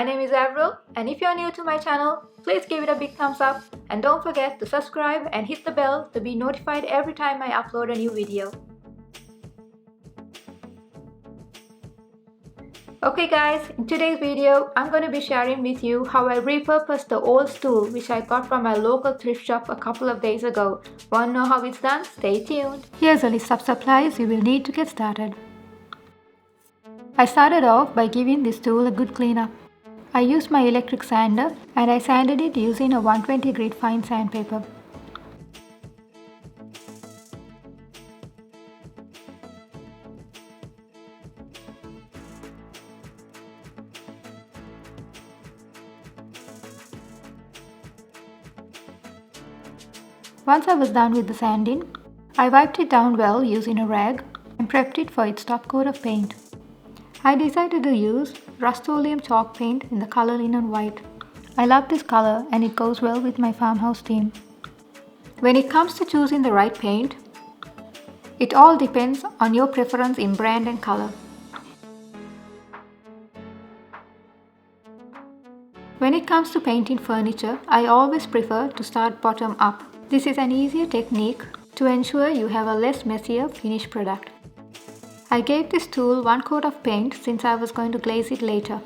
name is Avril, and if you are new to my channel, please give it a big thumbs up and don't forget to subscribe and hit the bell to be notified every time I upload a new video. Okay guys, in today's video, I'm going to be sharing with you how I repurposed the old stool which I got from my local thrift shop a couple of days ago. Want to know how it's done? Stay tuned. Here's a list of supplies you will need to get started. I started off by giving this tool a good cleanup. I used my electric sander and I sanded it using a 120 grit fine sandpaper. Once I was done with the sanding, I wiped it down well using a rag and prepped it for its top coat of paint. I decided to use Rust-Oleum chalk paint in the color linen white. I love this color and it goes well with my farmhouse theme. When it comes to choosing the right paint, it all depends on your preference in brand and color. When it comes to painting furniture, I always prefer to start bottom up. This is an easier technique to ensure you have a less messier finished product. I gave this tool one coat of paint since I was going to glaze it later.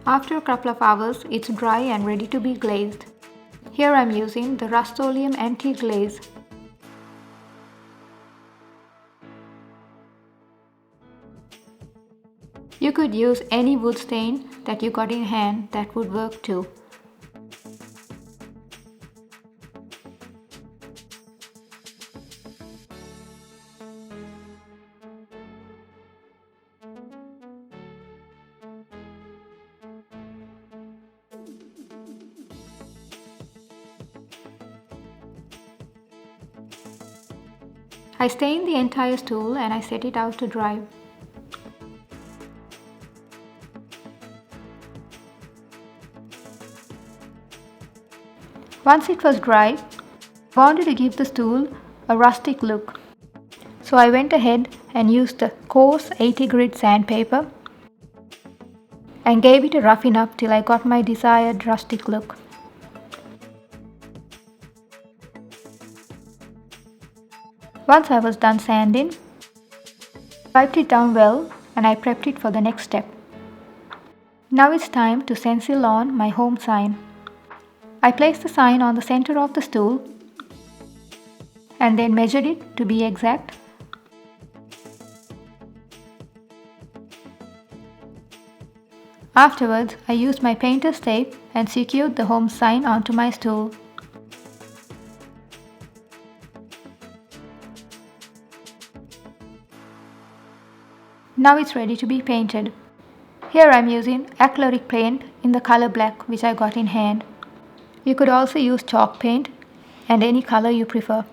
After a couple of hours, it's dry and ready to be glazed. Here I'm using the Rust-Oleum Antique Glaze. You could use any wood stain that you got in hand, that would work too. I stained the entire stool and I set it out to dry. Once it was dry, I wanted to give the stool a rustic look. So I went ahead and used the coarse 80 grit sandpaper and gave it a roughing up till I got my desired rustic look. Once I was done sanding, I wiped it down well and I prepped it for the next step. Now it's time to stencil on my home sign. I placed the sign on the center of the stool and then measured it to be exact. Afterwards, I used my painter's tape and secured the home sign onto my stool. Now it's ready to be painted. Here I'm using acrylic paint in the color black which I got in hand. You could also use chalk paint and any color you prefer.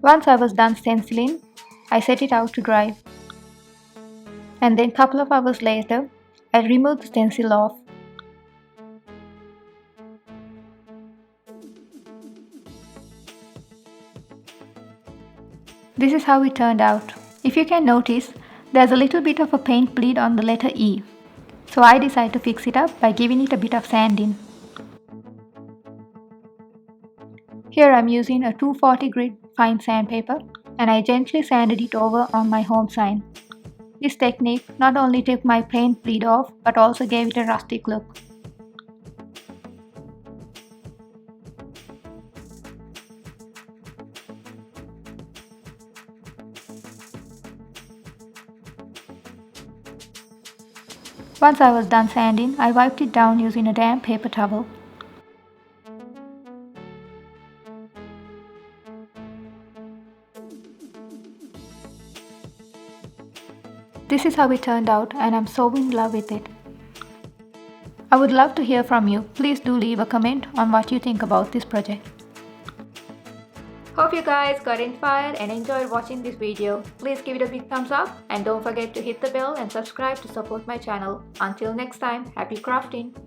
Once I was done stenciling, I set it out to dry. And then a couple of hours later, I removed the stencil off. This is how it turned out. If you can notice, there's a little bit of a paint bleed on the letter E. So I decided to fix it up by giving it a bit of sanding. Here I'm using a 240 grit fine sandpaper and I gently sanded it over on my home sign. This technique not only took my paint bleed off but also gave it a rustic look. Once I was done sanding, I wiped it down using a damp paper towel. This is how it turned out and I'm so in love with it. I would love to hear from you. Please do leave a comment on what you think about this project. Hope you guys got inspired and enjoyed watching this video. Please give it a big thumbs up and don't forget to hit the bell and subscribe to support my channel. Until next time, happy crafting!